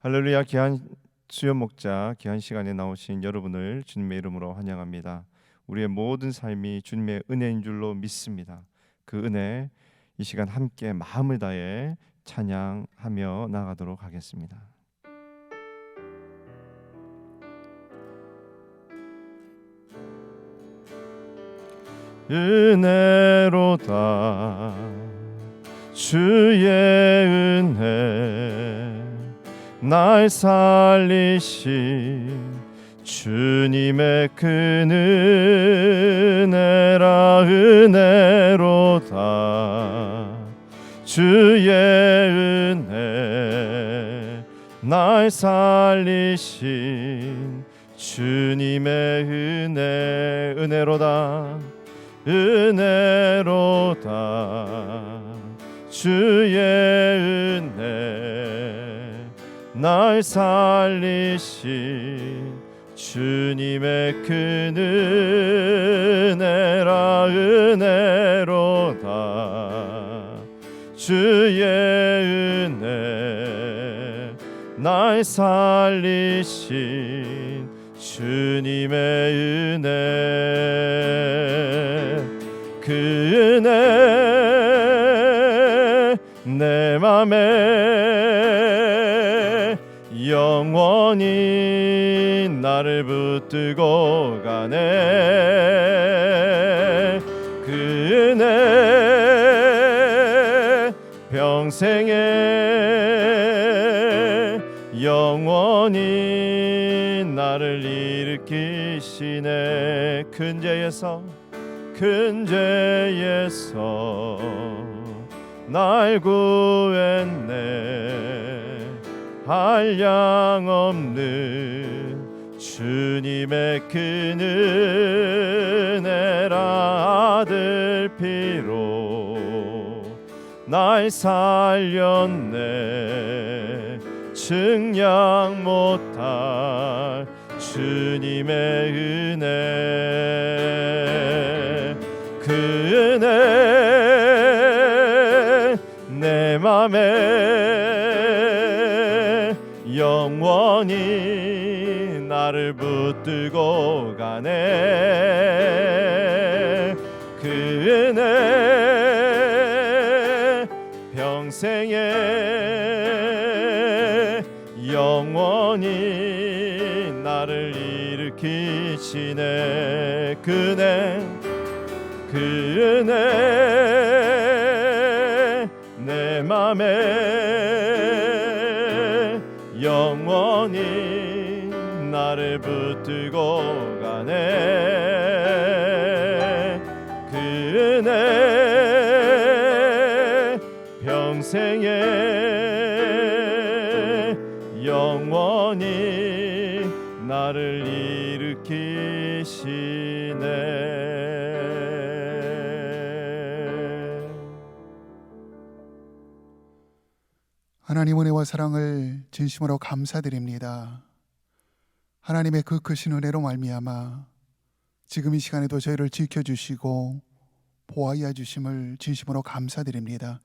할렐루야. 귀한 수요 목자 귀한 시간에 나오신 여러분을 주님의 이름으로 환영합니다. 우리의 모든 삶이 주님의 은혜인 줄로 믿습니다. 그 은혜 이 시간 함께 마음을 다해 찬양하며 나가도록 하겠습니다. 은혜로다 주의 은혜 날 살리신 주님의 그 은혜라 은혜로다 주의 은혜 날 살리신 주님의 은혜 은혜로다 은혜로다 주의 은혜 날 살리신 주님의 그 은혜라 은혜로다 주의 은혜 날 살리신 주님의 은혜 그 은혜 내 맘에 영원히 나를 붙들고 가네 그 은혜 평생에 영원히 나를 일으키시네 큰 죄에서 날 구했네 한량없는 주님의 그 은혜라 아들 피로 날 살렸네 증량 못할 주님의 은혜 그 은혜 내 맘에 영원히 나를 붙들고 가네 그 은혜 평생에 영원히 나를 일으키시네 그 은혜 내 맘에 영원히 나를 붙들고 가네 그 은혜 평생에 영원히 나를 일으키시네 하나님 은혜와 사랑을 진심으로 감사드립니다. 하나님의 그 크신 은혜로 말미암아 지금 이 시간에도 저희를 지켜주시고 보호하여 주심을 진심으로 감사드립니다.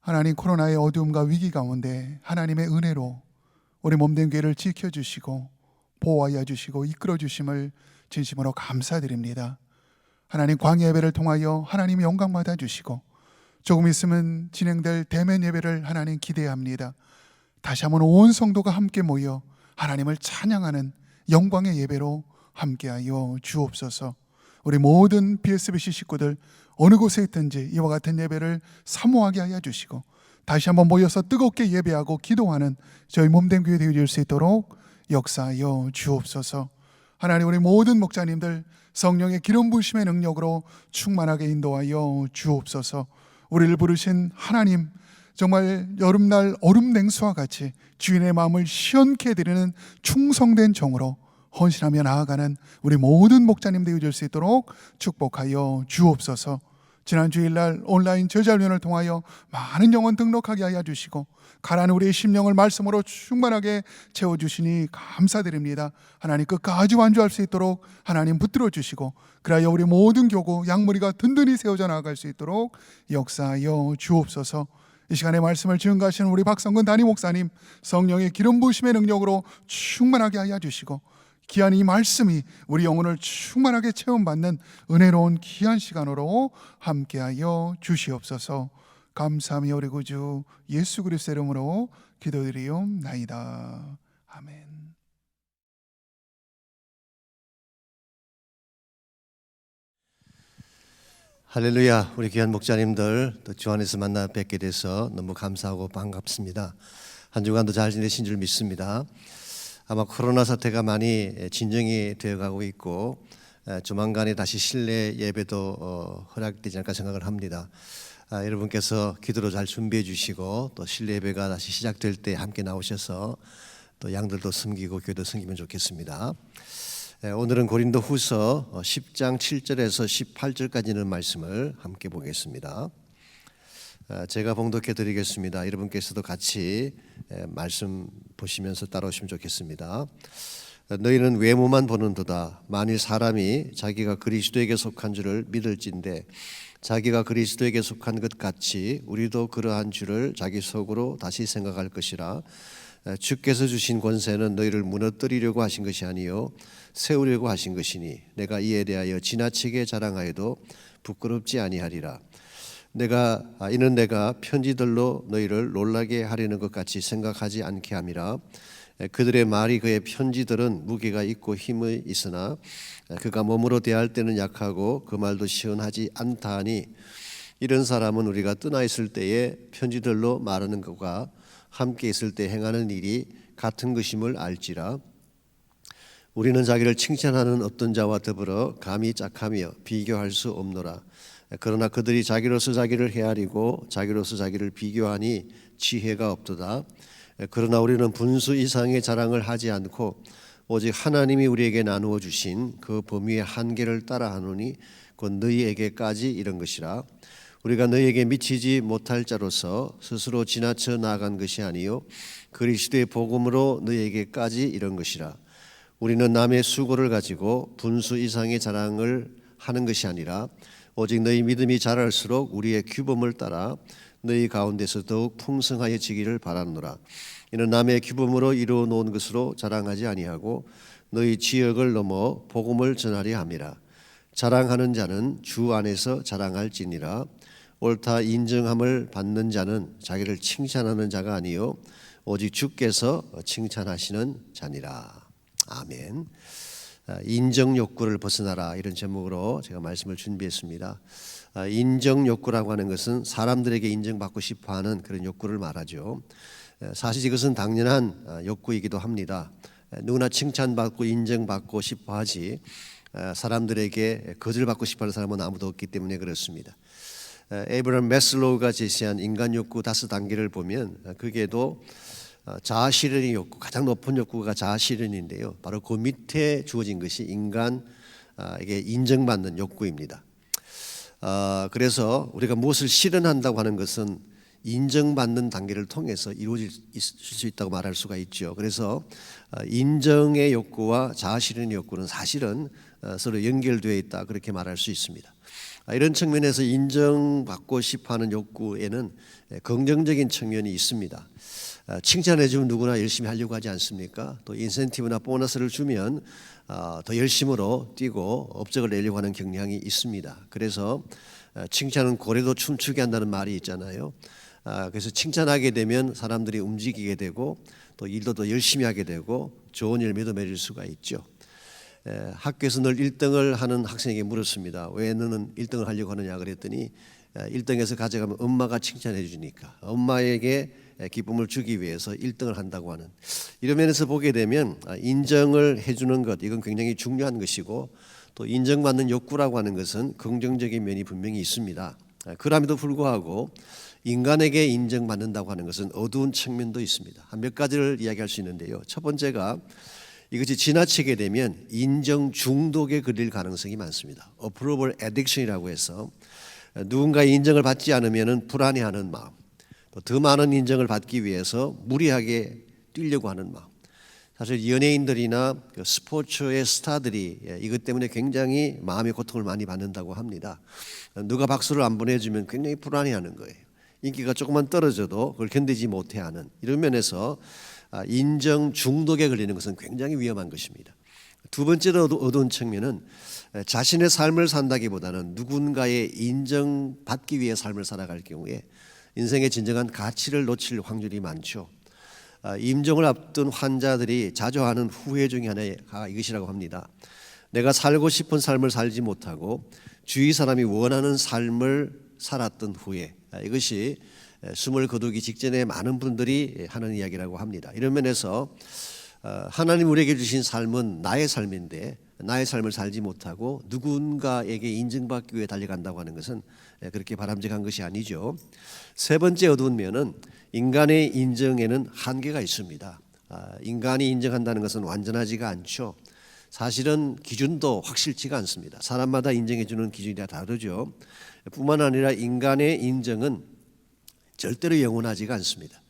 하나님 코로나의 어두움과 위기 가운데 하나님의 은혜로 우리 몸된 교회를 지켜주시고 보호하여 주시고 이끌어 주심을 진심으로 감사드립니다. 하나님 광야 예배를 통하여 하나님 영광 받아 주시고 조금 있으면 진행될 대면 예배를 하나님 기대합니다. 다시 한번 온 성도가 함께 모여 하나님을 찬양하는 영광의 예배로 함께하여 주옵소서. 우리 모든 BSBC 식구들 어느 곳에 있든지 이와 같은 예배를 사모하게 하여 주시고 다시 한번 모여서 뜨겁게 예배하고 기도하는 저희 몸된 교회 되어줄 수 있도록 역사하여 주옵소서. 하나님 우리 모든 목자님들 성령의 기름 부으심의 능력으로 충만하게 인도하여 주옵소서. 우리를 부르신 하나님 정말 여름날 얼음 냉수와 같이 주인의 마음을 시원케 해드리는 충성된 종으로 헌신하며 나아가는 우리 모든 목자님 되어줄 수 있도록 축복하여 주옵소서. 지난 주일날 온라인 제자훈련을 통하여 많은 영혼 등록하게 하여 주시고 가라는 우리의 심령을 말씀으로 충만하게 채워주시니 감사드립니다. 하나님 끝까지 완주할 수 있도록 하나님 붙들어 주시고 그리하여 우리 모든 교구 양무리가 든든히 세워져 나아갈 수 있도록 역사하여 주옵소서. 이 시간에 말씀을 증거하시는 우리 박성근 담임 목사님, 성령의 기름 부으심의 능력으로 충만하게 하여 주시고, 귀한 이 말씀이 우리 영혼을 충만하게 체험받는 은혜로운 귀한 시간으로 함께하여 주시옵소서. 감사하며 우리 구주 예수 그리스도의 이름으로 기도드리옵나이다. 아멘. 할렐루야. 우리 귀한 목자님들 또 주 안에서 만나 뵙게 돼서 너무 감사하고 반갑습니다. 한 주간도 잘 지내신 줄 믿습니다. 아마 코로나 사태가 많이 진정이 되어가고 있고 조만간에 다시 실내 예배도 허락되지 않을까 생각을 합니다. 여러분께서 기도로 잘 준비해 주시고 또 실내 예배가 다시 시작될 때 함께 나오셔서 또 양들도 섬기고 교회도 섬기면 좋겠습니다. 오늘은 고린도 후서 10장 7절에서 18절까지 있는 말씀을 함께 보겠습니다. 제가 봉독해 드리겠습니다. 여러분께서도 같이 말씀 보시면서 따라오시면 좋겠습니다. 너희는 외모만 보는도다. 만일 사람이 자기가 그리스도에게 속한 줄을 믿을진대 자기가 그리스도에게 속한 것 같이 우리도 그러한 줄을 자기 속으로 다시 생각할 것이라. 주께서 주신 권세는 너희를 무너뜨리려고 하신 것이 아니요 세우려고 하신 것이니 내가 이에 대하여 지나치게 자랑하여도 부끄럽지 아니하리라. 이는 내가 편지들로 너희를 놀라게 하려는 것 같이 생각하지 않게 함이라. 그들의 말이 그의 편지들은 무게가 있고 힘이 있으나 그가 몸으로 대할 때는 약하고 그 말도 시원하지 않다 하니 이런 사람은 우리가 떠나 있을 때에 편지들로 말하는 것과 함께 있을 때 행하는 일이 같은 것임을 알지라. 우리는 자기를 칭찬하는 어떤 자와 더불어 감히 짝하며 비교할 수 없노라. 그러나 그들이 자기로서 자기를 헤아리고 자기로서 자기를 비교하니 지혜가 없도다. 그러나 우리는 분수 이상의 자랑을 하지 않고 오직 하나님이 우리에게 나누어 주신 그 범위의 한계를 따라하노니 곧 너희에게까지 이런 것이라. 우리가 너희에게 미치지 못할 자로서 스스로 지나쳐 나아간 것이 아니요 그리스도의 복음으로 너희에게까지 이런 것이라. 우리는 남의 수고를 가지고 분수 이상의 자랑을 하는 것이 아니라 오직 너희 믿음이 자랄수록 우리의 규범을 따라 너희 가운데서 더욱 풍성하여지기를 바라노라. 이는 남의 규범으로 이루어 놓은 것으로 자랑하지 아니하고 너희 지역을 넘어 복음을 전하려 함이라. 자랑하는 자는 주 안에서 자랑할지니라. 옳다 인정함을 받는 자는 자기를 칭찬하는 자가 아니요 오직 주께서 칭찬하시는 자니라. 아멘. 인정 욕구를 벗어나라, 이런 제목으로 제가 말씀을 준비했습니다. 인정 욕구라고 하는 것은 사람들에게 인정받고 싶어하는 그런 욕구를 말하죠. 사실 이것은 당연한 욕구이기도 합니다. 누구나 칭찬받고 인정받고 싶어하지 사람들에게 거절받고 싶어하는 사람은 아무도 없기 때문에 그렇습니다. 에이브럼 매슬로우가 제시한 인간 욕구 5단계를 보면 그게도 자아실현의 욕구, 가장 높은 욕구가 자아실현인데요. 바로 그 밑에 주어진 것이 인간에게 인정받는 욕구입니다. 그래서 우리가 무엇을 실현한다고 하는 것은 인정받는 단계를 통해서 이루어질 수 있다고 말할 수가 있죠. 그래서 인정의 욕구와 자아실현의 욕구는 사실은 서로 연결되어 있다, 그렇게 말할 수 있습니다. 이런 측면에서 인정받고 싶어하는 욕구에는 긍정적인 측면이 있습니다. 칭찬해 주면 누구나 열심히 하려고 하지 않습니까? 또 인센티브나 보너스를 주면 더 열심으로 뛰고 업적을 내려고 하는 경향이 있습니다. 그래서 칭찬은 고래도 춤추게 한다는 말이 있잖아요. 그래서 칭찬하게 되면 사람들이 움직이게 되고 또 일도 더 열심히 하게 되고 좋은 열매도 맺을 수가 있죠. 학교에서 늘 1등을 하는 학생에게 물었습니다. 왜 너는 1등을 하려고 하느냐 그랬더니 1등에서 가져가면 엄마가 칭찬해 주니까, 엄마에게 기쁨을 주기 위해서 1등을 한다고 하는, 이런 면에서 보게 되면 인정을 해주는 것, 이건 굉장히 중요한 것이고 또 인정받는 욕구라고 하는 것은 긍정적인 면이 분명히 있습니다. 그럼에도 불구하고 인간에게 인정받는다고 하는 것은 어두운 측면도 있습니다. 한 몇 가지를 이야기할 수 있는데요. 첫 번째가 이것이 지나치게 되면 인정 중독에 걸릴 가능성이 많습니다. Approval addiction이라고 해서 누군가의 인정을 받지 않으면 불안해하는 마음, 또 더 많은 인정을 받기 위해서 무리하게 뛰려고 하는 마음. 사실 연예인들이나 스포츠의 스타들이 이것 때문에 굉장히 마음의 고통을 많이 받는다고 합니다. 누가 박수를 안 보내주면 굉장히 불안해하는 거예요. 인기가 조금만 떨어져도 그걸 견디지 못해하는 이런 면에서 인정 중독에 걸리는 것은 굉장히 위험한 것입니다. 두 번째로 어두운 측면은 자신의 삶을 산다기보다는 누군가의 인정받기 위해 삶을 살아갈 경우에 인생의 진정한 가치를 놓칠 확률이 많죠. 임종을 앞둔 환자들이 자주 하는 후회 중에 하나가 이것이라고 합니다. 내가 살고 싶은 삶을 살지 못하고 주위 사람이 원하는 삶을 살았던 후에, 이것이 숨을 거두기 직전에 많은 분들이 하는 이야기라고 합니다. 이런 면에서 하나님 우리에게 주신 삶은 나의 삶인데 나의 삶을 살지 못하고 누군가에게 인정받기 위해 달려간다고 하는 것은 그렇게 바람직한 것이 아니죠. 세 번째 어두운 면은 인간의 인정에는 한계가 있습니다. 인간이 인정한다는 것은 완전하지가 않죠. 사실은 기준도 확실치가 않습니다. 사람마다 인정해 주는 기준이 다 다르죠. 뿐만 아니라 인간의 인정은 절대로 영원하지가 않습니다.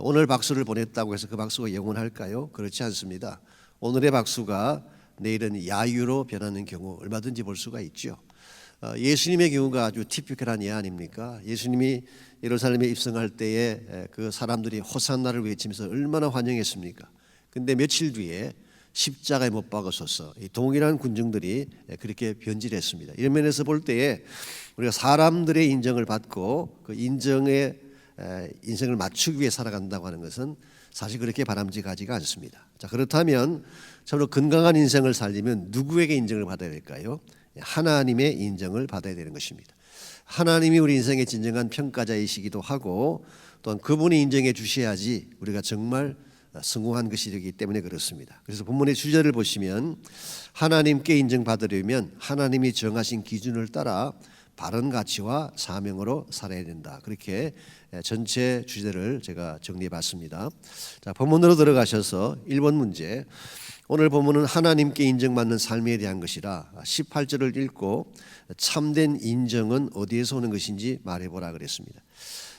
오늘 박수를 보냈다고 해서 그 박수가 영원할까요? 그렇지 않습니다. 오늘의 박수가 내일은 야유로 변하는 경우 얼마든지 볼 수가 있죠. 예수님의 경우가 아주 티피컬한 예 아닙니까? 예수님이 예루살렘에 입성할 때에 그 사람들이 호산나를 외치면서 얼마나 환영했습니까? 근데 며칠 뒤에 십자가에 못 박으소서 동일한 군중들이 그렇게 변질했습니다. 이런 면에서 볼 때에 우리가 사람들의 인정을 받고 그 인정에 인생을 맞추기 위해 살아간다고 하는 것은 사실 그렇게 바람직하지가 않습니다. 자, 그렇다면 참으로 건강한 인생을 살려면 누구에게 인정을 받아야 될까요? 하나님의 인정을 받아야 되는 것입니다. 하나님이 우리 인생의 진정한 평가자이시기도 하고 또한 그분이 인정해 주셔야지 우리가 정말 성공한 것이 되기 때문에 그렇습니다. 그래서 본문의 주제를 보시면 하나님께 인정받으려면 하나님이 정하신 기준을 따라 바른 가치와 사명으로 살아야 된다. 그렇게 전체 주제를 제가 정리해 봤습니다. 자, 본문으로 들어가셔서 1번 문제. 오늘 본문은 하나님께 인정받는 삶에 대한 것이라 18절을 읽고 참된 인정은 어디에서 오는 것인지 말해보라 그랬습니다.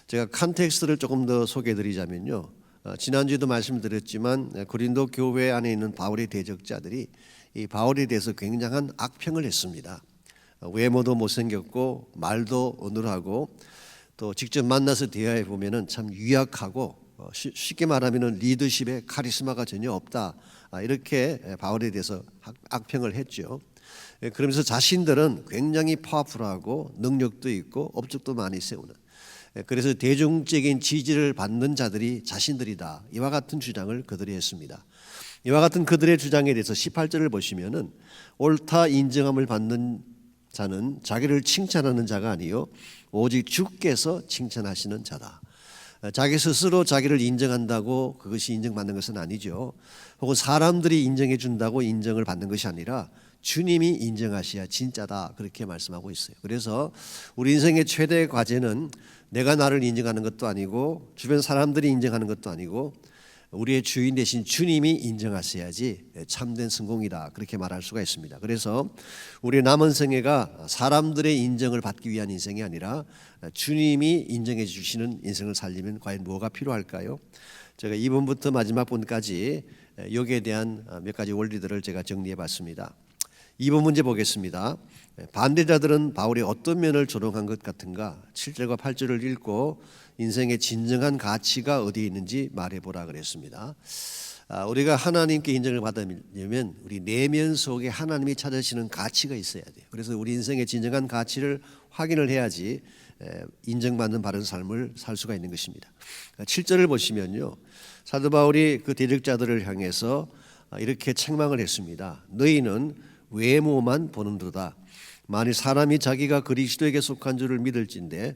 제가 컨텍스트를 조금 더 소개해 드리자면요. 지난주에도 말씀드렸지만 고린도 교회 안에 있는 바울의 대적자들이 이 바울에 대해서 굉장한 악평을 했습니다. 외모도 못생겼고 말도 어눌하고 또 직접 만나서 대화해 보면은 참 유약하고 쉽게 말하면은 리더십에 카리스마가 전혀 없다. 이렇게 바울에 대해서 악평을 했죠. 그러면서 자신들은 굉장히 파워풀하고 능력도 있고 업적도 많이 세우는, 그래서 대중적인 지지를 받는 자들이 자신들이다. 이와 같은 주장을 그들이 했습니다. 이와 같은 그들의 주장에 대해서 18절을 보시면은 옳다 인정함을 받는 자는 자기를 칭찬하는 자가 아니요 오직 주께서 칭찬하시는 자다. 자기 스스로 자기를 인정한다고 그것이 인정받는 것은 아니죠. 혹은 사람들이 인정해 준다고 인정을 받는 것이 아니라 주님이 인정하셔야 진짜다. 그렇게 말씀하고 있어요. 그래서 우리 인생의 최대 과제는 내가 나를 인정하는 것도 아니고 주변 사람들이 인정하는 것도 아니고 우리의 주인 되신 주님이 인정하셔야지 참된 성공이다. 그렇게 말할 수가 있습니다. 그래서 우리의 남은 생애가 사람들의 인정을 받기 위한 인생이 아니라 주님이 인정해 주시는 인생을 살려면 과연 뭐가 필요할까요? 제가 2번부터 마지막 번까지 여기에 대한 몇 가지 원리들을 제가 정리해 봤습니다. 2번 문제 보겠습니다. 반대자들은 바울의 어떤 면을 조롱한 것 같은가? 7절과 8절을 읽고 인생의 진정한 가치가 어디에 있는지 말해보라 그랬습니다. 우리가 하나님께 인정을 받으려면 우리 내면 속에 하나님이 찾으시는 가치가 있어야 돼요. 그래서 우리 인생의 진정한 가치를 확인을 해야지 인정받는 바른 삶을 살 수가 있는 것입니다. 7절을 보시면요, 사도 바울이 그 대적자들을 향해서 이렇게 책망을 했습니다. 너희는 외모만 보는도다. 만일 사람이 자기가 그리스도에게 속한 줄을 믿을진데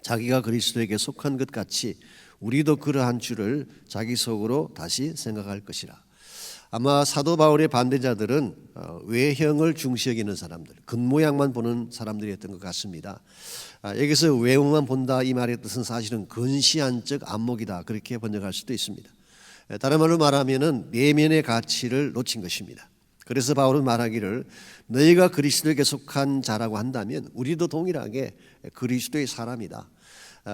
자기가 그리스도에게 속한 것 같이 우리도 그러한 줄을 자기 속으로 다시 생각할 것이라. 아마 사도 바울의 반대자들은 외형을 중시 여기는 사람들, 겉모양만 보는 사람들이었던 것 같습니다. 여기서 외모만 본다 이 말의 뜻은 사실은 근시안적 안목이다. 그렇게 번역할 수도 있습니다. 다른 말로 말하면은 내면의 가치를 놓친 것입니다. 그래서 바울은 말하기를 너희가 그리스도에게 속한 자라고 한다면 우리도 동일하게 그리스도의 사람이다.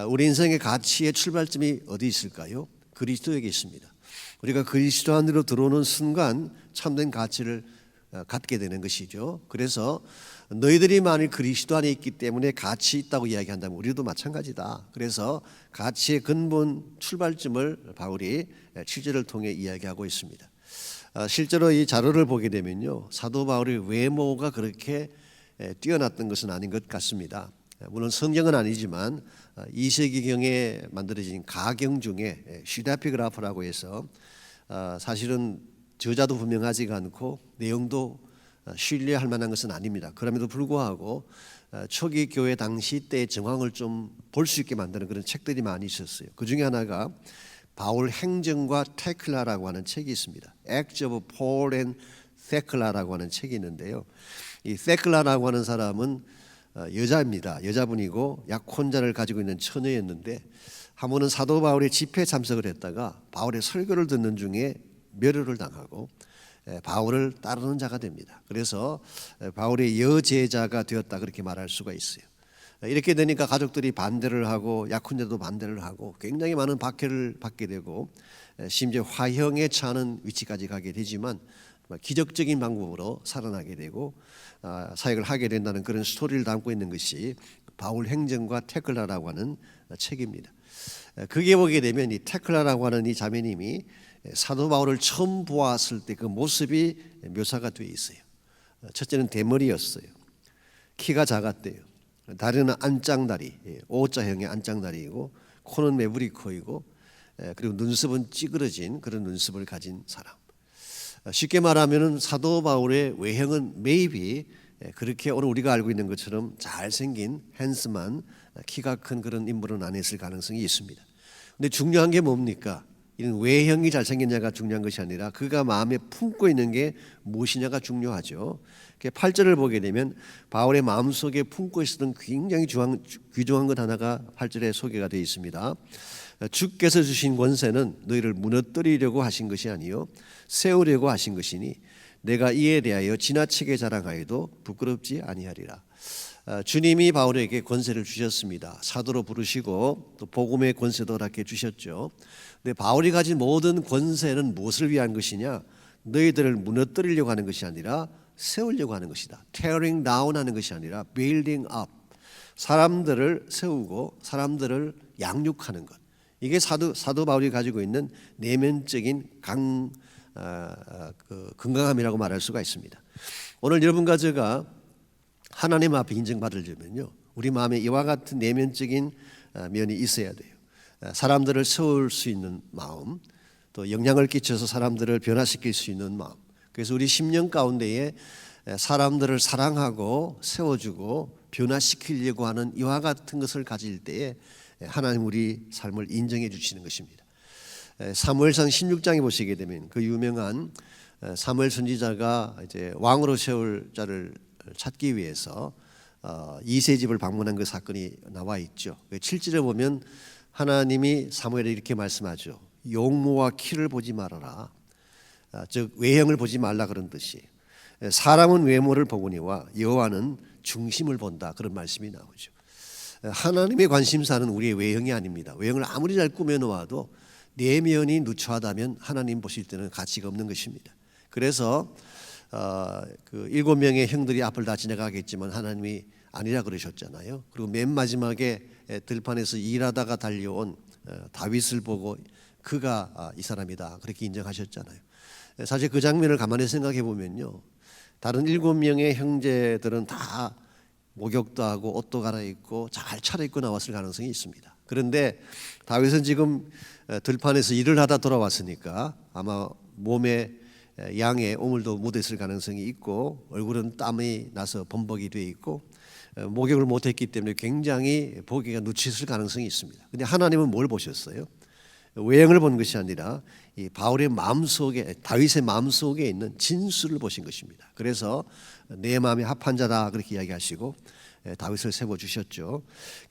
우리 인생의 가치의 출발점이 어디 있을까요? 그리스도에게 있습니다. 우리가 그리스도 안으로 들어오는 순간 참된 가치를 갖게 되는 것이죠. 그래서 너희들이 만일 그리스도 안에 있기 때문에 가치 있다고 이야기한다면 우리도 마찬가지다. 그래서 가치의 근본 출발점을 바울이 7절을 통해 이야기하고 있습니다. 실제로 이 자료를 보게 되면요, 사도 바울의 외모가 그렇게 뛰어났던 것은 아닌 것 같습니다. 물론 성경은 아니지만 2세기경에 만들어진 가경 중에 시다피그라프라고 해서 사실은 저자도 분명하지가 않고 내용도 신뢰할 만한 것은 아닙니다. 그럼에도 불구하고 초기 교회 당시 때의 정황을 좀 볼 수 있게 만드는 그런 책들이 많이 있었어요. 그 중에 하나가 바울 행정과 테클라라고 하는 책이 있습니다. Acts of Paul and Thecla라고 하는 책이 있는데요. 이 테클라라고 하는 사람은 여자입니다. 여자분이고 약혼자를 가지고 있는 처녀였는데 한 번은 사도 바울의 집회에 참석을 했다가 바울의 설교를 듣는 중에 멸류를 당하고 바울을 따르는 자가 됩니다. 그래서 바울의 여제자가 되었다 그렇게 말할 수가 있어요. 이렇게 되니까 가족들이 반대를 하고 약혼자도 반대를 하고 굉장히 많은 박해를 받게 되고 심지어 화형에 처하는 위치까지 가게 되지만 기적적인 방법으로 살아나게 되고 사역을 하게 된다는 그런 스토리를 담고 있는 것이 바울 행정과 테클라라고 하는 책입니다. 그게 보게 되면 이 테클라라고 하는 이 자매님이 사도 바울을 처음 보았을 때 그 모습이 묘사가 되어 있어요. 첫째는 대머리였어요. 키가 작았대요. 다리는 안짱다리, O자형의 안짱다리이고 코는 매부리 코이고 그리고 눈썹은 찌그러진 그런 눈썹을 가진 사람. 쉽게 말하면 사도 바울의 외형은 maybe 그렇게 오늘 우리가 알고 있는 것처럼 잘생긴 핸스만 키가 큰 그런 인물은 아니었을 가능성이 있습니다. 근데 중요한 게 뭡니까? 이런 외형이 잘생겼냐가 중요한 것이 아니라 그가 마음에 품고 있는 게 무엇이냐가 중요하죠. 8절을 보게 되면 바울의 마음속에 품고 있었던 굉장히 귀중한 것 하나가 8절에 소개가 되어 있습니다. 주께서 주신 권세는 너희를 무너뜨리려고 하신 것이 아니요 세우려고 하신 것이니 내가 이에 대하여 지나치게 자랑하여도 부끄럽지 아니하리라. 주님이 바울에게 권세를 주셨습니다. 사도로 부르시고 또 복음의 권세도 이렇게 주셨죠. 근데 바울이 가진 모든 권세는 무엇을 위한 것이냐? 너희들을 무너뜨리려고 하는 것이 아니라 세우려고 하는 것이다. tearing down 하는 것이 아니라 building up. 사람들을 세우고 사람들을 양육하는 것. 이게 사도 바울이 가지고 있는 내면적인 건강함이라고 말할 수가 있습니다. 오늘 여러분과 제가 하나님 앞에 인정받으려면요, 우리 마음에 이와 같은 내면적인 면이 있어야 돼요. 사람들을 세울 수 있는 마음, 또 영향을 끼쳐서 사람들을 변화시킬 수 있는 마음. 그래서 우리 10년 가운데에 사람들을 사랑하고 세워주고 변화시키려고 하는 이와 같은 것을 가질 때에 하나님 우리 삶을 인정해 주시는 것입니다. 사무엘상 16장에 보시게 되면 그 유명한 사무엘 선지자가 이제 왕으로 세울 자를 찾기 위해서 이세 집을 방문한 그 사건이 나와 있죠. 7절에 보면 하나님이 사무엘에 이렇게 말씀하죠. 용모와 키를 보지 말아라. 즉 외형을 보지 말라 그런 뜻이. 사람은 외모를 보거니와 여호와는 중심을 본다 그런 말씀이 나오죠. 하나님의 관심사는 우리의 외형이 아닙니다. 외형을 아무리 잘 꾸며놓아도 내면이 누추하다면 하나님 보실 때는 가치가 없는 것입니다. 그래서 그 7명의 형들이 앞을 다 지나가겠지만 하나님이 아니라 그러셨잖아요. 그리고 맨 마지막에 들판에서 일하다가 달려온 다윗을 보고 그가 이 사람이다 그렇게 인정하셨잖아요. 사실 그 장면을 가만히 생각해 보면요, 다른 7명의 형제들은 다 목욕도 하고 옷도 갈아입고 잘 차려입고 나왔을 가능성이 있습니다. 그런데 다윗은 지금 들판에서 일을 하다 돌아왔으니까 아마 몸에 양의 오물도 묻었을 가능성이 있고 얼굴은 땀이 나서 범벅이 되어 있고 목욕을 못했기 때문에 굉장히 보기가 누추했을 가능성이 있습니다. 그런데 하나님은 뭘 보셨어요? 외형을 본 것이 아니라 이 바울의 마음속에, 다윗의 마음속에 있는 진수를 보신 것입니다. 그래서 내 마음에 합한 자다 그렇게 이야기하시고 다윗을 세워주셨죠.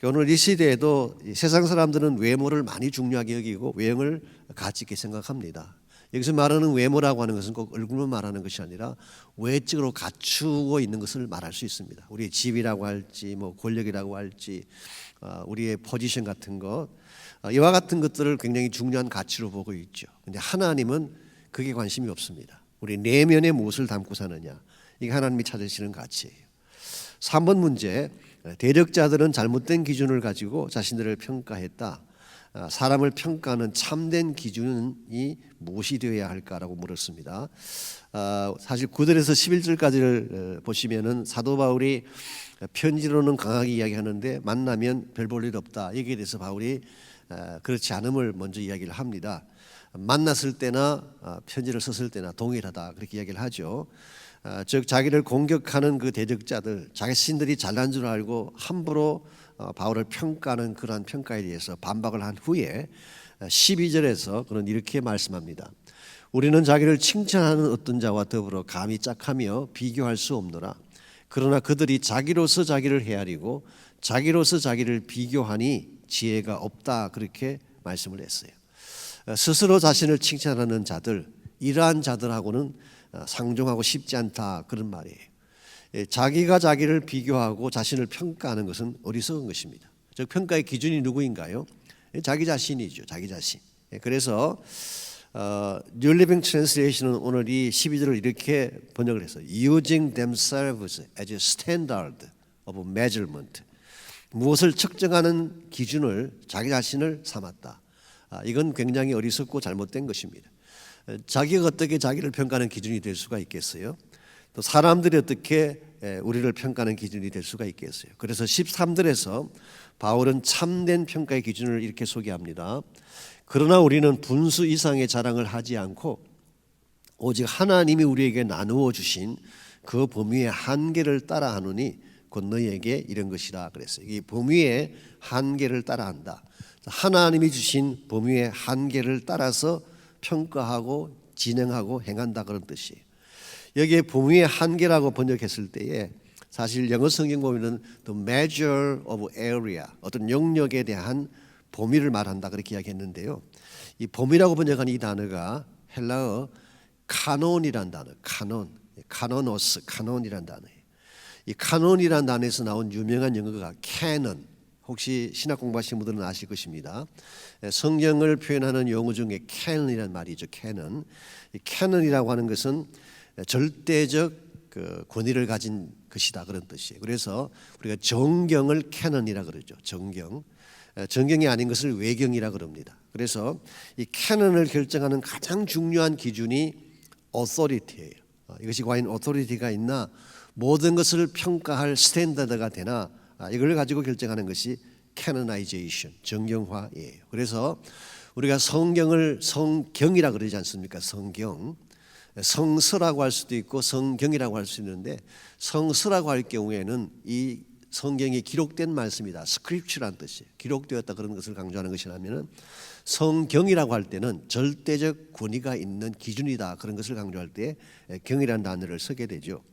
오늘 이 시대에도 세상 사람들은 외모를 많이 중요하게 여기고 외형을 가치 있게 생각합니다. 여기서 말하는 외모라고 하는 것은 꼭 얼굴만 말하는 것이 아니라 외적으로 갖추고 있는 것을 말할 수 있습니다. 우리의 집이라고 할지 뭐 권력이라고 할지 우리의 포지션 같은 것, 이와 같은 것들을 굉장히 중요한 가치로 보고 있죠. 그런데 하나님은 그게 관심이 없습니다. 우리 내면에 무엇을 담고 사느냐. 이게 하나님이 찾으시는 가치예요. 3번 문제, 대적자들은 잘못된 기준을 가지고 자신들을 평가했다. 사람을 평가하는 참된 기준이 무엇이 되어야 할까라고 물었습니다. 사실 9절에서 11절까지를 보시면은 사도 바울이 편지로는 강하게 이야기하는데 만나면 별 볼 일 없다. 여기에 대해서 바울이 그렇지 않음을 먼저 이야기를 합니다. 만났을 때나 편지를 썼을 때나 동일하다 그렇게 이야기를 하죠. 즉 자기를 공격하는 그 대적자들, 자신들이 잘난 줄 알고 함부로 바울을 평가하는 그러한 평가에 대해서 반박을 한 후에 12절에서 그는 이렇게 말씀합니다. 우리는 자기를 칭찬하는 어떤 자와 더불어 감히 짝하며 비교할 수 없노라. 그러나 그들이 자기로서 자기를 헤아리고 자기로서 자기를 비교하니 지혜가 없다 그렇게 말씀을 했어요. 스스로 자신을 칭찬하는 자들, 이러한 자들하고는 상종하고 싶지 않다 그런 말이에요. 자기가 자기를 비교하고 자신을 평가하는 것은 어리석은 것입니다. 즉 평가의 기준이 누구인가요? 자기 자신이죠. 자기 자신. 그래서 New Living Translation은 오늘 이 12절을 이렇게 번역을 했어요. Using themselves as a standard of measurement. 무엇을 측정하는 기준을 자기 자신을 삼았다. 이건 굉장히 어리석고 잘못된 것입니다. 자기가 어떻게 자기를 평가하는 기준이 될 수가 있겠어요? 또 사람들이 어떻게 우리를 평가하는 기준이 될 수가 있겠어요? 그래서 13절에서 바울은 참된 평가의 기준을 이렇게 소개합니다. 그러나 우리는 분수 이상의 자랑을 하지 않고 오직 하나님이 우리에게 나누어 주신 그 범위의 한계를 따라하노니 곧 너희에게 이런 것이라 그랬어요. 이 범위의 한계를 따라한다. 하나님이 주신 범위의 한계를 따라서 평가하고 진행하고 행한다 그런 뜻이에요. 여기에 범위의 한계라고 번역했을 때에 사실 영어 성경 보면은 the measure of area, 어떤 영역에 대한 범위를 말한다 그렇게 이야기했는데요. 이 범위라고 번역한 이 단어가 헬라어 카논이란 단어, 카노노스, 카논이란 단어예요. 이 카논이란 단어에서 나온 유명한 영어가 캐넌. 혹시 신학 공부하신 분들은 아실 것입니다. 성경을 표현하는 용어 중에 캐논이란 말이죠. 캐논. 이 캐논이라고 하는 것은 절대적 그 권위를 가진 것이다 그런 뜻이에요. 그래서 우리가 정경을 캐논이라 그러죠. 정경이 아닌 것을 외경이라 그럽니다. 그래서 이 캐논을 결정하는 가장 중요한 기준이 authority예요. 이것이 과연 authority가 있나, 모든 것을 평가할 스탠다드가 되나, 이걸 가지고 결정하는 것이 canonization, 정경화예요. 그래서 우리가 성경을 성경이라 그러지 않습니까? 성경, 성서라고 할 수도 있고 성경이라고 할 수 있는데, 성서라고 할 경우에는 이 성경에 기록된 말씀이다, 스크립처라는 뜻이에요. 기록되었다 그런 것을 강조하는 것이라면은, 성경이라고 할 때는 절대적 권위가 있는 기준이다 그런 것을 강조할 때 경이라는 단어를 쓰게 되죠.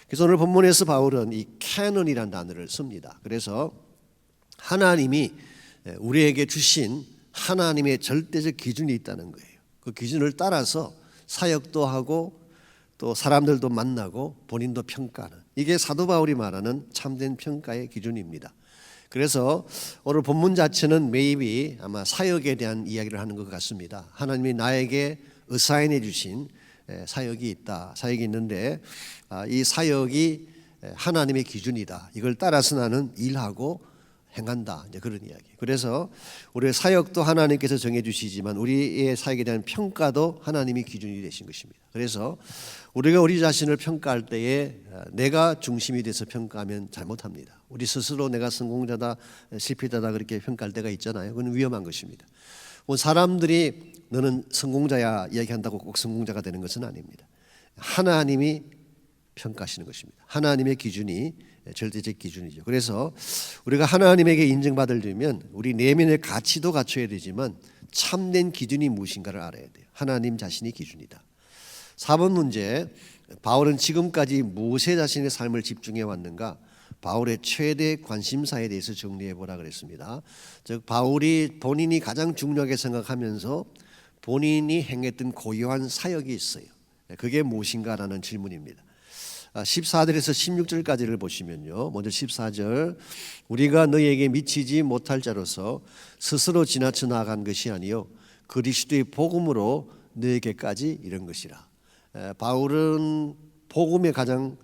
그래서 오늘 본문에서 바울은 이 캐논이라는 단어를 씁니다. 그래서 하나님이 우리에게 주신 하나님의 절대적 기준이 있다는 거예요. 그 기준을 따라서 사역도 하고 또 사람들도 만나고 본인도 평가하는, 이게 사도 바울이 말하는 참된 평가의 기준입니다. 그래서 오늘 본문 자체는 maybe 아마 사역에 대한 이야기를 하는 것 같습니다. 하나님이 나에게 어사인해 주신 사역이 있다. 사역이 있는데 이 사역이 하나님의 기준이다. 이걸 따라서 나는 일하고 행한다. 이제 그런 이야기. 그래서 우리의 사역도 하나님께서 정해 주시지만 우리의 사역에 대한 평가도 하나님이 기준이 되신 것입니다. 그래서 우리가 우리 자신을 평가할 때에 내가 중심이 돼서 평가하면 잘못합니다. 우리 스스로 내가 성공자다, 실패자다 그렇게 평가할 때가 있잖아요. 그건 위험한 것입니다. 사람들이 너는 성공자야 이야기한다고 꼭 성공자가 되는 것은 아닙니다. 하나님이 평가하시는 것입니다. 하나님의 기준이 절대적 기준이죠. 그래서 우리가 하나님에게 인정받으려면 우리 내면의 가치도 갖춰야 되지만 참된 기준이 무엇인가를 알아야 돼요. 하나님 자신이 기준이다. 4번 문제, 바울은 지금까지 무엇에 자신의 삶을 집중해 왔는가? 바울의 최대 관심사에 대해서 정리해 보라 그랬습니다. 즉 바울이 본인이 가장 중요하게 생각하면서 본인이 행했던 고유한 사역이 있어요. 그게 무엇인가라는 질문입니다. 14절에서 16절까지를 보시면요. 먼저 14절, 우리가 너희에게 미치지 못할 자로서 스스로 지나쳐 나간 것이 아니요 그리스도의 복음으로 너희에게까지 이른 것이라. 바울은 복음에 가장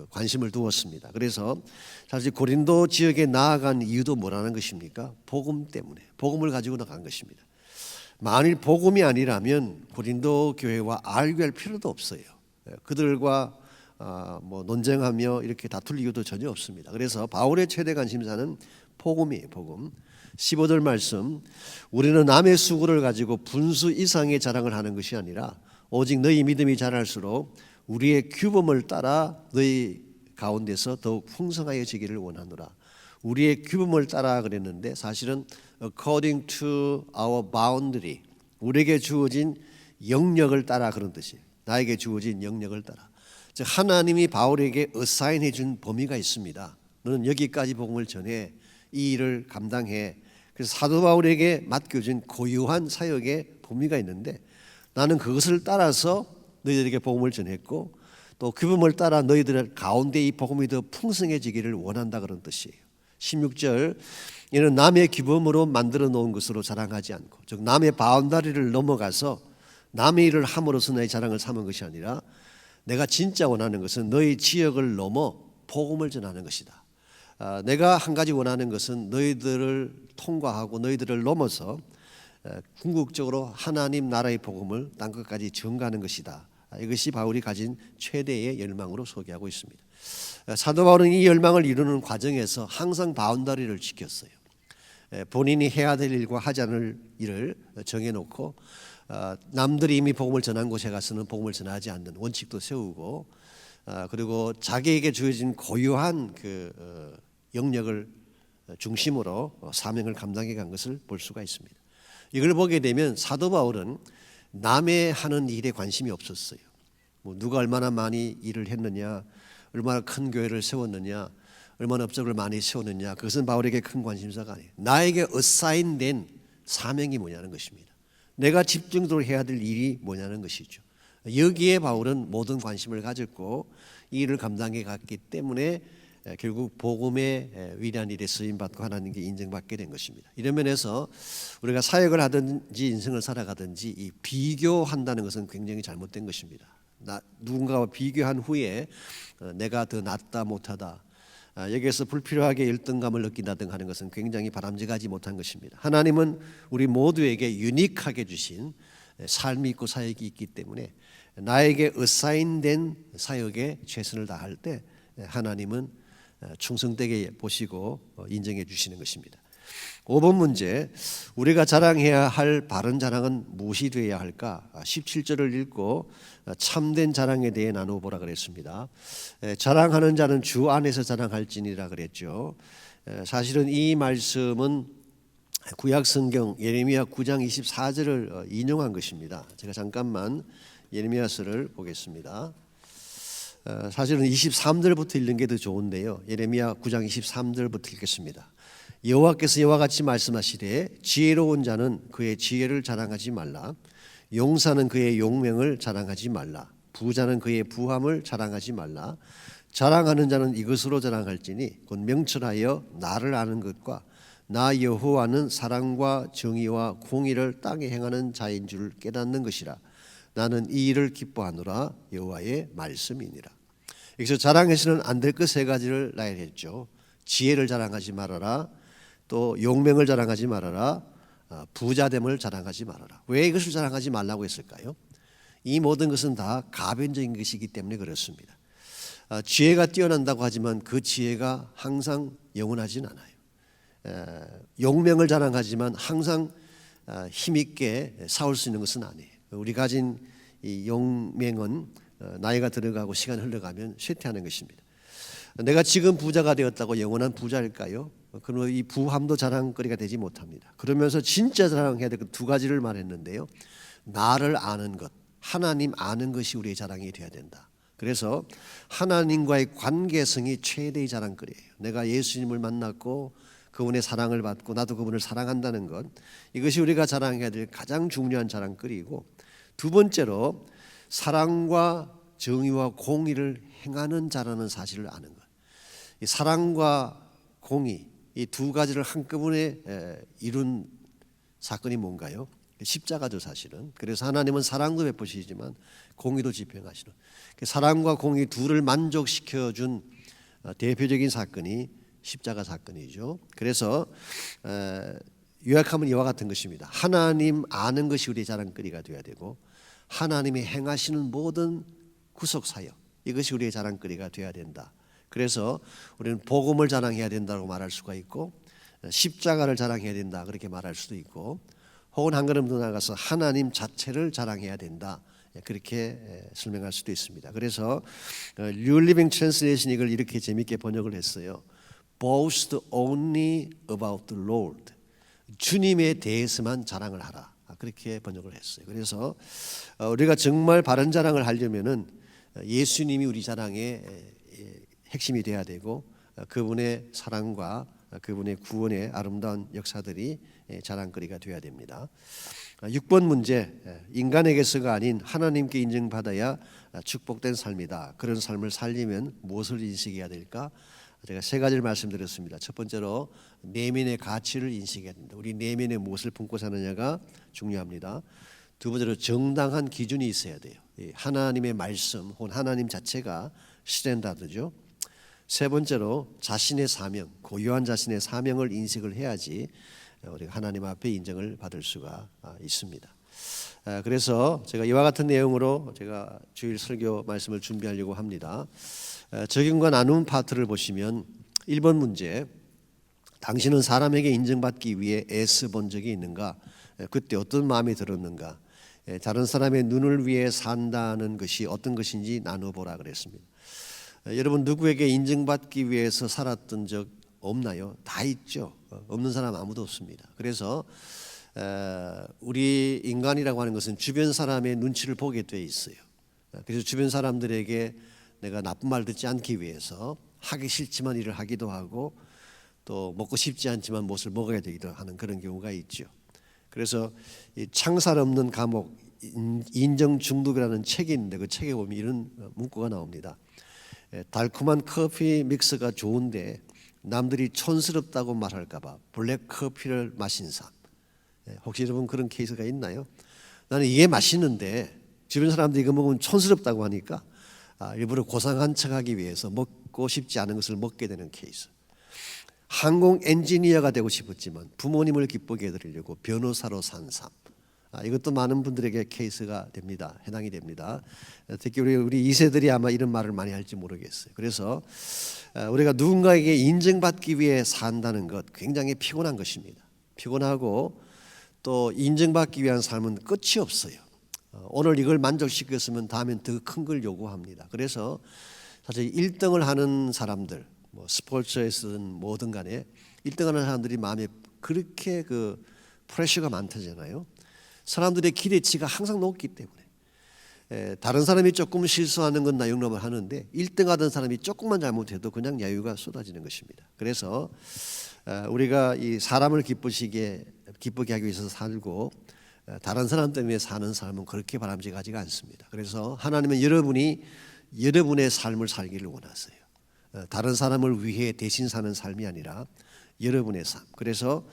관심을 두었습니다. 그래서 사실 고린도 지역에 나아간 이유도 뭐라는 것입니까? 복음 때문에, 복음을 가지고 나간 것입니다. 만일 복음이 아니라면 고린도 교회와 알교할 필요도 없어요. 그들과 뭐 논쟁하며 이렇게 다툴 이유도 전혀 없습니다. 그래서 바울의 최대 관심사는 복음이에요. 복음. 15절 말씀, 우리는 남의 수고를 가지고 분수 이상의 자랑을 하는 것이 아니라 오직 너희 믿음이 자랄수록 우리의 규범을 따라 너희 가운데서 더욱 풍성하여지기를 원하노라. 우리의 규범을 따라 그랬는데 사실은 according to our boundary, 우리에게 주어진 영역을 따라 그런 뜻이에요. 나에게 주어진 영역을 따라. 즉 하나님이 바울에게 어사인해 준 범위가 있습니다. 너는 여기까지 복음을 전해, 이 일을 감당해. 그래서 사도 바울에게 맡겨진 고유한 사역의 범위가 있는데 나는 그것을 따라서 너희들에게 복음을 전했고 또 규범을 따라 너희들 가운데 이 복음이 더 풍성해지기를 원한다 그런 뜻이에요. 16절, 이는 남의 규범으로 만들어 놓은 것으로 자랑하지 않고, 즉 남의 바운다리를 넘어가서 남의 일을 함으로써 너의 자랑을 삼은 것이 아니라 내가 진짜 원하는 것은 너희 지역을 넘어 복음을 전하는 것이다. 내가 한 가지 원하는 것은 너희들을 통과하고 너희들을 넘어서 궁극적으로 하나님 나라의 복음을 땅 끝까지 전가하는 것이다. 이것이 바울이 가진 최대의 열망으로 소개하고 있습니다. 사도 바울은 이 열망을 이루는 과정에서 항상 바운다리를 지켰어요. 본인이 해야 될 일과 하지 않을 일을 정해놓고 남들이 이미 복음을 전한 곳에 가서는 복음을 전하지 않는 원칙도 세우고, 그리고 자기에게 주어진 고유한 그 영역을 중심으로 사명을 감당해 간 것을 볼 수가 있습니다. 이걸 보게 되면 사도 바울은 남의 하는 일에 관심이 없었어요. 뭐 누가 얼마나 많이 일을 했느냐, 얼마나 큰 교회를 세웠느냐, 얼마나 업적을 많이 세웠느냐, 그것은 바울에게 큰 관심사가 아니에요. 나에게 어사인된 사명이 뭐냐는 것입니다. 내가 집중적으로 해야 될 일이 뭐냐는 것이죠. 여기에 바울은 모든 관심을 가졌고 이 일을 감당해 갔기 때문에 결국 복음의 위대한 일에 쓰임받고 하나님께 인정받게 된 것입니다. 이런 면에서 우리가 사역을 하든지 인생을 살아가든지 이 비교한다는 것은 굉장히 잘못된 것입니다. 누군가와 비교한 후에 내가 더 낫다 못하다, 여기에서 불필요하게 열등감을 느낀다든가 하는 것은 굉장히 바람직하지 못한 것입니다. 하나님은 우리 모두에게 유니크하게 주신 삶이 있고 사역이 있기 때문에 나에게 어사인된 사역에 최선을 다할 때 하나님은 충성되게 보시고 인정해 주시는 것입니다. 5번 문제, 우리가 자랑해야 할 바른 자랑은 무엇이 되어야 할까? 17절을 읽고 참된 자랑에 대해 나누어보라 그랬습니다. 자랑하는 자는 주 안에서 자랑할지니라 그랬죠. 사실은 이 말씀은 구약성경 예레미야 9장 24절을 인용한 것입니다. 제가 잠깐만 예레미야서를 보겠습니다. 사실은 23절부터 읽는 게 더 좋은데요. 예레미야 9장 23절부터 읽겠습니다. 여호와께서 이와 같이 말씀하시되 지혜로운 자는 그의 지혜를 자랑하지 말라. 용사는 그의 용명을 자랑하지 말라. 부자는 그의 부함을 자랑하지 말라. 자랑하는 자는 이것으로 자랑할지니 곧 명철하여 나를 아는 것과 나 여호와는 사랑과 정의와 공의를 땅에 행하는 자인 줄 깨닫는 것이라. 나는 이 일을 기뻐하노라. 여호와의 말씀이니라. 여기서 자랑해서는 안 될 것 세 가지를 나열했죠. 지혜를 자랑하지 말아라. 또 용명을 자랑하지 말아라. 부자됨을 자랑하지 말아라. 왜 이것을 자랑하지 말라고 했을까요? 이 모든 것은 다 가변적인 것이기 때문에 그렇습니다. 지혜가 뛰어난다고 하지만 그 지혜가 항상 영원하진 않아요. 용명을 자랑하지만 항상 힘있게 싸울 수 있는 것은 아니에요. 우리 가진 이 용명은 나이가 들어가고 시간이 흘러가면 쇠퇴하는 것입니다. 내가 지금 부자가 되었다고 영원한 부자일까요? 그러면 이 부함도 자랑거리가 되지 못합니다. 그러면서 진짜 자랑해야 될 그 두 가지를 말했는데요. 나를 아는 것, 하나님 아는 것이 우리의 자랑이 되어야 된다. 그래서 하나님과의 관계성이 최대의 자랑거리예요. 내가 예수님을 만났고 그분의 사랑을 받고 나도 그분을 사랑한다는 것, 이것이 우리가 자랑해야 될 가장 중요한 자랑거리이고, 두 번째로 사랑과 정의와 공의를 행하는 자라는 사실을 아는 것. 이 사랑과 공의, 이 두 가지를 한꺼번에 이룬 사건이 뭔가요? 십자가죠 사실은. 그래서 하나님은 사랑도 베푸시지만 공의도 집행하시는, 사랑과 공의 둘을 만족시켜준 대표적인 사건이 십자가 사건이죠. 그래서 요약하면 이와 같은 것입니다. 하나님 아는 것이 우리의 자랑거리가 되어야 되고, 하나님이 행하시는 모든 구속 사역, 이것이 우리의 자랑거리가 되어야 된다. 그래서 우리는 복음을 자랑해야 된다고 말할 수가 있고, 십자가를 자랑해야 된다 그렇게 말할 수도 있고, 혹은 한 걸음 더 나아가서 하나님 자체를 자랑해야 된다 그렇게 설명할 수도 있습니다. 그래서 New Living Translation 이걸 이렇게 재밌게 번역을 했어요. Boast only about the Lord. 주님에 대해서만 자랑을 하라. 그렇게 번역을 했어요. 그래서 우리가 정말 바른 자랑을 하려면은 예수님이 우리 자랑의 핵심이 돼야 되고, 그분의 사랑과 그분의 구원의 아름다운 역사들이 자랑거리가 되어야 됩니다. 6번 문제, 인간에게서가 아닌 하나님께 인정받아야 축복된 삶이다. 그런 삶을 살려면 무엇을 인식해야 될까? 제가 세 가지를 말씀드렸습니다. 첫 번째로 내면의 가치를 인식해야 된다. 우리 내면에 무엇을 품고 사느냐가 중요합니다. 두 번째로 정당한 기준이 있어야 돼요. 하나님의 말씀 혹은 하나님 자체가 스탠다드죠. 세 번째로 자신의 사명, 고유한 자신의 사명을 인식을 해야지 우리가 하나님 앞에 인정을 받을 수가 있습니다. 그래서 제가 이와 같은 내용으로 제가 주일 설교 말씀을 준비하려고 합니다. 적용과 나눔 파트를 보시면 1번 문제, 당신은 사람에게 인정받기 위해 애써본 적이 있는가? 그때 어떤 마음이 들었는가? 다른 사람의 눈을 위해 산다는 것이 어떤 것인지 나눠보라 그랬습니다. 여러분, 누구에게 인정받기 위해서 살았던 적 없나요? 다 있죠. 없는 사람 아무도 없습니다. 그래서 우리 인간이라고 하는 것은 주변 사람의 눈치를 보게 돼 있어요. 그래서 주변 사람들에게 내가 나쁜 말 듣지 않기 위해서 하기 싫지만 일을 하기도 하고, 또 먹고 싶지 않지만 무엇을 먹어야 되기도 하는 그런 경우가 있죠. 그래서 이 창살 없는 감옥, 인정 중독이라는 책이 있는데 그 책에 보면 이런 문구가 나옵니다. 달콤한 커피 믹스가 좋은데 남들이 촌스럽다고 말할까봐 블랙 커피를 마신 삶. 혹시 여러분 그런 케이스가 있나요? 나는 이게 맛있는데 주변 사람들이 이거 먹으면 촌스럽다고 하니까 일부러 고상한 척하기 위해서 먹고 싶지 않은 것을 먹게 되는 케이스. 항공 엔지니어가 되고 싶었지만 부모님을 기쁘게 해드리려고 변호사로 산 삶. 이것도 많은 분들에게 케이스가 됩니다. 해당이 됩니다. 특히 우리 2세들이 아마 이런 말을 많이 할지 모르겠어요. 그래서 우리가 누군가에게 인정받기 위해 산다는 것 굉장히 피곤한 것입니다. 피곤하고 또 인정받기 위한 삶은 끝이 없어요. 오늘 이걸 만족시켰으면 다음엔 더 큰 걸 요구합니다. 그래서 사실 1등을 하는 사람들, 뭐 스포츠에서든 뭐든 간에 1등하는 사람들이 마음에 그렇게 그 프레셔가 많다잖아요. 사람들의 기대치가 항상 높기 때문에 다른 사람이 조금 실수하는 건 나 용납을 하는데 1등하던 사람이 조금만 잘못해도 그냥 야유가 쏟아지는 것입니다. 그래서 우리가 이 사람을 기쁘게 하기 위해서 살고 다른 사람 때문에 사는 삶은 그렇게 바람직하지가 않습니다. 그래서 하나님은 여러분의 삶을 살기를 원하세요. 다른 사람을 위해 대신 사는 삶이 아니라 여러분의 삶. 그래서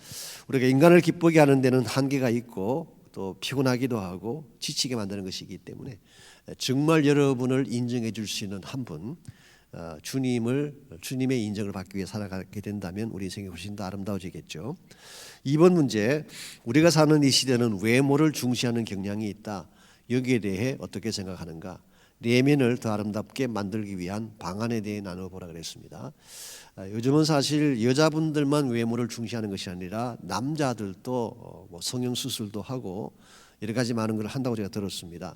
우리가 인간을 기쁘게 하는 데는 한계가 있고 또 피곤하기도 하고 지치게 만드는 것이기 때문에 정말 여러분을 인정해 줄 수 있는 한 분, 주님의 인정을 받기 위해 살아가게 된다면 우리 인생이 훨씬 더 아름다워지겠죠. 2번 문제, 우리가 사는 이 시대는 외모를 중시하는 경향이 있다. 여기에 대해 어떻게 생각하는가? 내면을 더 아름답게 만들기 위한 방안에 대해 나눠보라 그랬습니다. 요즘은 사실 여자분들만 외모를 중시하는 것이 아니라 남자들도 뭐 성형수술도 하고 여러 가지 많은 걸 한다고 제가 들었습니다.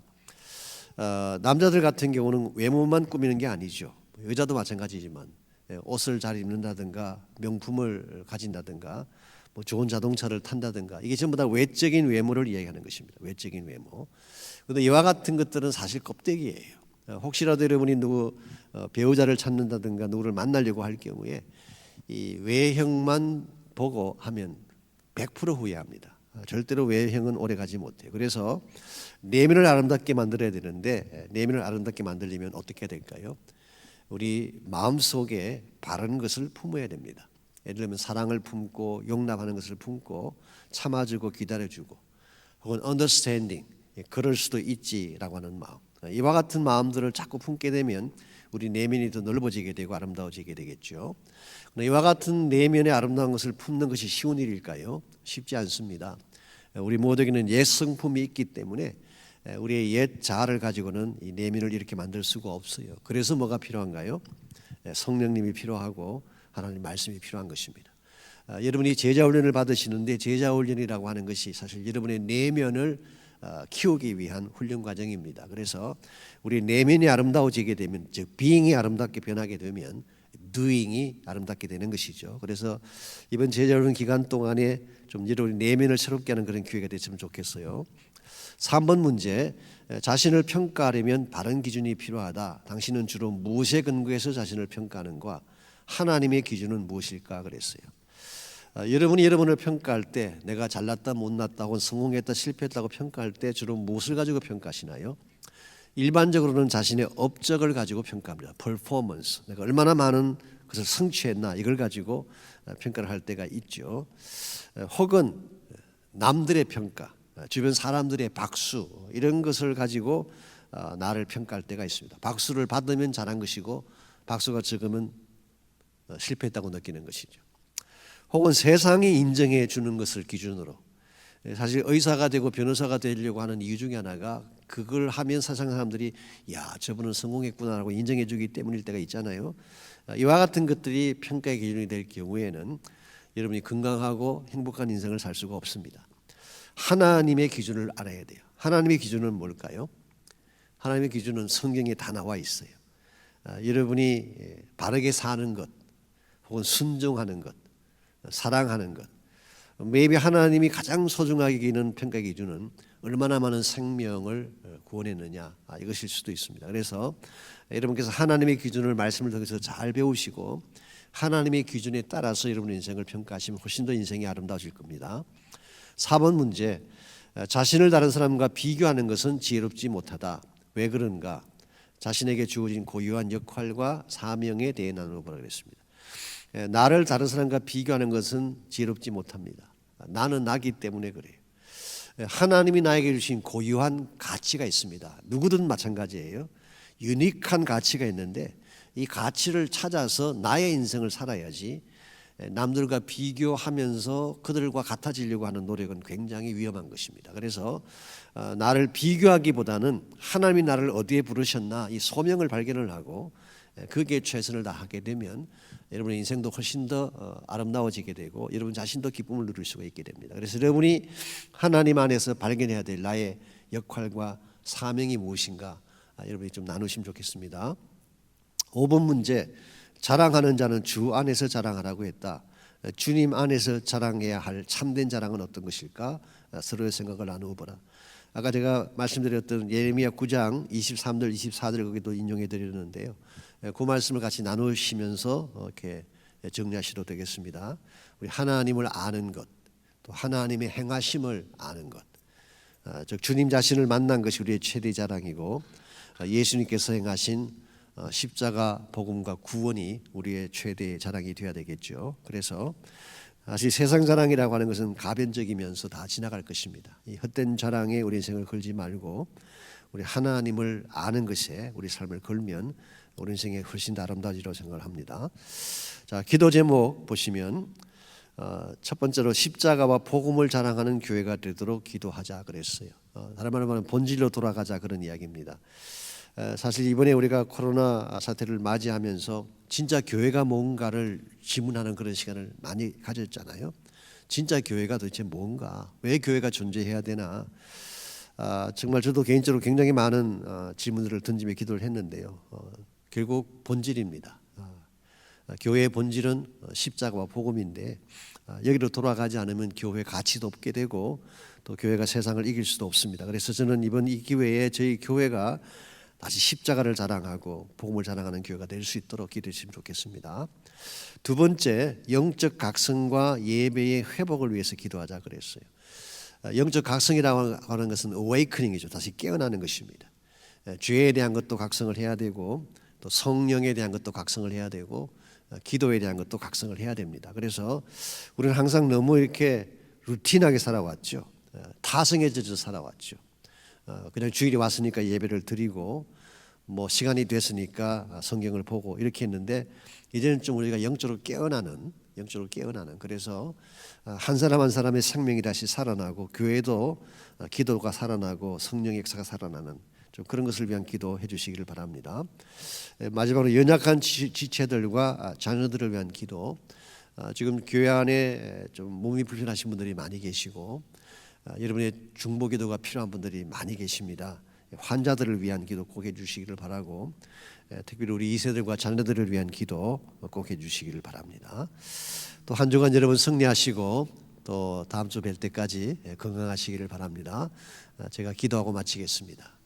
남자들 같은 경우는 외모만 꾸미는 게 아니죠. 여자도 마찬가지지만 옷을 잘 입는다든가 명품을 가진다든가 뭐 좋은 자동차를 탄다든가 이게 전부 다 외적인 외모를 이야기하는 것입니다. 외적인 외모. 그런데 이와 같은 것들은 사실 껍데기예요. 혹시라도 여러분이 누구 배우자를 찾는다든가 누구를 만나려고 할 경우에 이 외형만 보고 하면 100% 후회합니다. 절대로 외형은 오래 가지 못해요. 그래서 내면을 아름답게 만들어야 되는데 내면을 아름답게 만들려면 어떻게 해야 될까요? 우리 마음속에 바른 것을 품어야 됩니다. 예를 들면 사랑을 품고 용납하는 것을 품고 참아주고 기다려주고, 혹은 understanding, 그럴 수도 있지라고 하는 마음. 이와 같은 마음들을 자꾸 품게 되면 우리 내면이 더 넓어지게 되고 아름다워지게 되겠죠. 이와 같은 내면의 아름다운 것을 품는 것이 쉬운 일일까요? 쉽지 않습니다. 우리 모두에게는 옛 성품이 있기 때문에 우리의 옛 자아를 가지고는 이 내면을 이렇게 만들 수가 없어요. 그래서 뭐가 필요한가요? 성령님이 필요하고 하나님 말씀이 필요한 것입니다. 여러분이 제자 훈련을 받으시는데 제자 훈련이라고 하는 것이 사실 여러분의 내면을 키우기 위한 훈련 과정입니다. 그래서 우리 내면이 아름다워지게 되면, 즉 being이 아름답게 변하게 되면 doing이 아름답게 되는 것이죠. 그래서 이번 제자 훈련 기간 동안에 좀 여러분의 내면을 새롭게 하는 그런 기회가 됐으면 좋겠어요. 3번 문제, 자신을 평가하려면 바른 기준이 필요하다. 당신은 주로 무엇에 근거해서 자신을 평가하는가? 하나님의 기준은 무엇일까? 그랬어요. 여러분이 여러분을 평가할 때 내가 잘났다 못났다 혹은 성공했다 실패했다고 평가할 때 주로 무엇을 가지고 평가하시나요? 일반적으로는 자신의 업적을 가지고 평가합니다. 퍼포먼스, 내가 얼마나 많은 것을 성취했나 이걸 가지고 평가를 할 때가 있죠. 혹은 남들의 평가, 주변 사람들의 박수 이런 것을 가지고 나를 평가할 때가 있습니다. 박수를 받으면 잘한 것이고 박수가 적으면 실패했다고 느끼는 것이죠. 혹은 세상이 인정해 주는 것을 기준으로, 사실 의사가 되고 변호사가 되려고 하는 이유 중에 하나가 그걸 하면 세상 사람들이 야 저분은 성공했구나라고 인정해 주기 때문일 때가 있잖아요. 이와 같은 것들이 평가의 기준이 될 경우에는 여러분이 건강하고 행복한 인생을 살 수가 없습니다. 하나님의 기준을 알아야 돼요. 하나님의 기준은 뭘까요? 하나님의 기준은 성경에 다 나와 있어요. 여러분이 바르게 사는 것 혹은 순종하는 것, 사랑하는 것, maybe 하나님이 가장 소중하게 여기는 평가 기준은 얼마나 많은 생명을 구원했느냐, 이것일 수도 있습니다. 그래서 여러분께서 하나님의 기준을 말씀을 통해서 잘 배우시고 하나님의 기준에 따라서 여러분의 인생을 평가하시면 훨씬 더 인생이 아름다워질 겁니다. 4번 문제, 자신을 다른 사람과 비교하는 것은 지혜롭지 못하다. 왜 그런가? 자신에게 주어진 고유한 역할과 사명에 대해 나누어보라 그랬습니다. 나를 다른 사람과 비교하는 것은 지혜롭지 못합니다. 나는 나기 때문에 그래요. 하나님이 나에게 주신 고유한 가치가 있습니다. 누구든 마찬가지예요. 유니크한 가치가 있는데 이 가치를 찾아서 나의 인생을 살아야지 남들과 비교하면서 그들과 같아지려고 하는 노력은 굉장히 위험한 것입니다. 그래서 나를 비교하기보다는 하나님이 나를 어디에 부르셨나 이 소명을 발견을 하고 거기에 최선을 다하게 되면 여러분의 인생도 훨씬 더 아름다워지게 되고 여러분 자신도 기쁨을 누릴 수가 있게 됩니다. 그래서 여러분이 하나님 안에서 발견해야 될 나의 역할과 사명이 무엇인가 여러분이 좀 나누시면 좋겠습니다. 5번 문제, 자랑하는 자는 주 안에서 자랑하라고 했다. 주님 안에서 자랑해야 할 참된 자랑은 어떤 것일까? 서로의 생각을 나누어 보라. 아까 제가 말씀드렸던 예레미야 9장 23절 24절 거기도 인용해 드렸는데요. 그 말씀을 같이 나누시면서 이렇게 정리하셔도 되겠습니다. 우리 하나님을 아는 것, 또 하나님의 행하심을 아는 것, 즉 주님 자신을 만난 것이 우리의 최대 자랑이고 예수님께서 행하신 십자가 복음과 구원이 우리의 최대 자랑이 되어야 되겠죠. 그래서 사실 세상 자랑이라고 하는 것은 가변적이면서 다 지나갈 것입니다. 이 헛된 자랑에 우리 인생을 걸지 말고 우리 하나님을 아는 것에 우리 삶을 걸면 우리 인생에 훨씬 더 아름다워지라고 생각을 합니다. 자, 기도 제목 보시면 첫 번째로 십자가와 복음을 자랑하는 교회가 되도록 기도하자 그랬어요. 다른 말로 말하면 본질로 돌아가자 그런 이야기입니다. 사실 이번에 우리가 코로나 사태를 맞이하면서 진짜 교회가 뭔가를 질문하는 그런 시간을 많이 가졌잖아요. 진짜 교회가 도대체 뭔가, 왜 교회가 존재해야 되나. 정말 저도 개인적으로 굉장히 많은 질문들을 던지며 기도를 했는데요. 결국 본질입니다. 교회의 본질은 십자가와 복음인데 여기로 돌아가지 않으면 교회 가치도 없게 되고 또 교회가 세상을 이길 수도 없습니다. 그래서 저는 이번 이 기회에 저희 교회가 다시 십자가를 자랑하고 복음을 자랑하는 교회가 될 수 있도록 기도해 주시면 좋겠습니다. 두 번째, 영적 각성과 예배의 회복을 위해서 기도하자 그랬어요. 영적 각성이라고 하는 것은 awakening이죠. 다시 깨어나는 것입니다. 죄에 대한 것도 각성을 해야 되고 또 성령에 대한 것도 각성을 해야 되고 기도에 대한 것도 각성을 해야 됩니다. 그래서 우리는 항상 너무 이렇게 루틴하게 살아왔죠. 타성에 젖어 살아왔죠. 그냥 주일에 왔으니까 예배를 드리고 뭐 시간이 됐으니까 성경을 보고 이렇게 했는데 이제는 좀 우리가 영적으로 깨어나는 그래서 한 사람 한 사람의 생명이 다시 살아나고 교회도 기도가 살아나고 성령의 역사가 살아나는 좀 그런 것을 위한 기도해 주시기를 바랍니다. 마지막으로 연약한 지체들과 자녀들을 위한 기도. 지금 교회 안에 좀 몸이 불편하신 분들이 많이 계시고 여러분의 중보기도가 필요한 분들이 많이 계십니다. 환자들을 위한 기도 꼭 해주시기를 바라고 특별히 우리 2세들과 자녀들을 위한 기도 꼭 해주시기를 바랍니다. 또 한 주간 여러분 승리하시고 또 다음 주 뵐 때까지 건강하시기를 바랍니다. 제가 기도하고 마치겠습니다.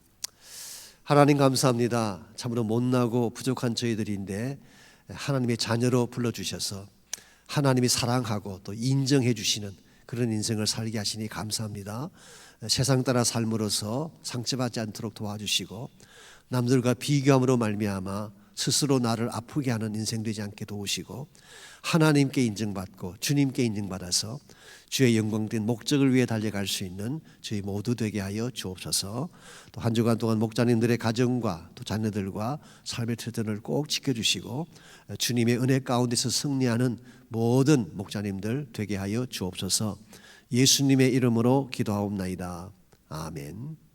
하나님 감사합니다. 참으로 못나고 부족한 저희들인데 하나님의 자녀로 불러주셔서 하나님이 사랑하고 또 인정해 주시는 그런 인생을 살게 하시니 감사합니다. 세상 따라 삶으로서 상처받지 않도록 도와주시고 남들과 비교함으로 말미암아 스스로 나를 아프게 하는 인생 되지 않게 도우시고 하나님께 인정받고 주님께 인정받아서 주의 영광된 목적을 위해 달려갈 수 있는 저희 모두 되게 하여 주옵소서. 또 한 주간 동안 목자님들의 가정과 또 자녀들과 삶의 터전을 꼭 지켜주시고 주님의 은혜 가운데서 승리하는 모든 목자님들 되게 하여 주옵소서. 예수님의 이름으로 기도하옵나이다. 아멘.